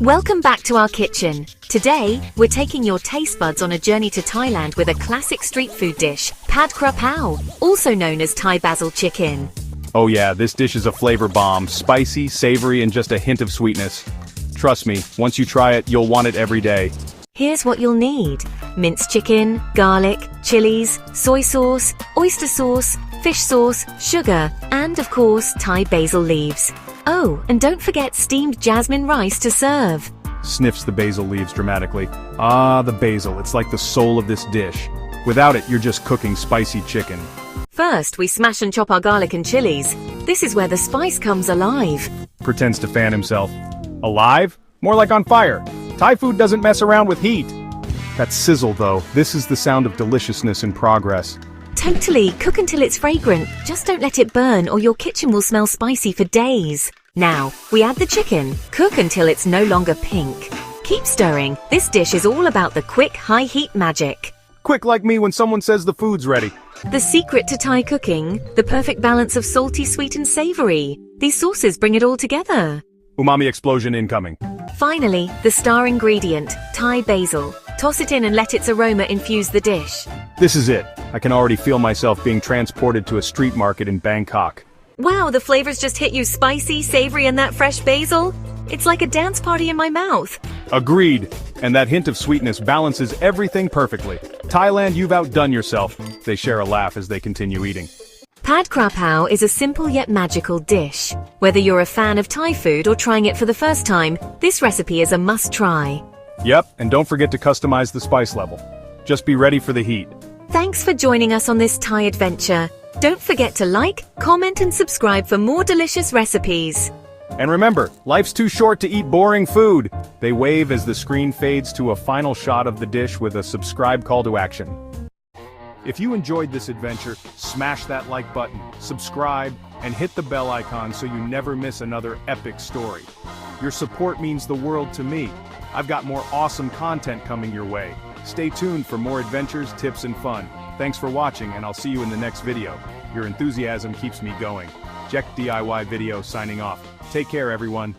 Welcome back to our kitchen. Today, we're taking your taste buds on a journey to Thailand with a classic street food dish, Pad Kra Pao, also known as Thai Basil Chicken. Oh yeah, this dish is a flavor bomb, spicy, savory, and just a hint of sweetness. Trust me, once you try it, you'll want it every day. Here's what you'll need: minced chicken, garlic, chilies, soy sauce, oyster sauce, fish sauce, sugar, and of course, Thai basil leaves. Oh, and don't forget steamed jasmine rice to serve. Sniffs the basil leaves dramatically. Ah, the basil, it's like the soul of this dish. Without it, you're just cooking spicy chicken. First, we smash and chop our garlic and chilies. This is where the spice comes alive. Pretends to fan himself. Alive? More like on fire. Thai food doesn't mess around with heat. That sizzle though, this is the sound of deliciousness in progress. Totally, cook until it's fragrant. Just don't let it burn or your kitchen will smell spicy for days. Now, we add the chicken. Cook until it's no longer pink. Keep stirring. This dish is all about the quick, high-heat magic. Quick like me when someone says the food's ready. The secret to Thai cooking, the perfect balance of salty, sweet and savory. These sauces bring it all together. Umami explosion incoming. Finally, the star ingredient, Thai basil. Toss it in and let its aroma infuse the dish. This is it. I can already feel myself being transported to a street market in Bangkok. Wow, the flavors just hit you: spicy, savory, and that fresh basil. It's like a dance party in my mouth. Agreed. And that hint of sweetness balances everything perfectly. Thailand, you've outdone yourself. They share a laugh as they continue eating. Pad Kra Pao is a simple yet magical dish. Whether you're a fan of Thai food or trying it for the first time, this recipe is a must-try. Yep, and don't forget to customize the spice level. Just be ready for the heat. Thanks for joining us on this Thai adventure. Don't forget to like, comment and subscribe for more delicious recipes. And remember, life's too short to eat boring food. They wave as the screen fades to a final shot of the dish with a subscribe call to action. If you enjoyed this adventure, smash that like button, subscribe, and hit the bell icon so you never miss another epic story. Your support means the world to me. I've got more awesome content coming your way. Stay tuned for more adventures, tips, and fun. Thanks for watching, and I'll see you in the next video. Your enthusiasm keeps me going. Jecht DIY video signing off. Take care, everyone.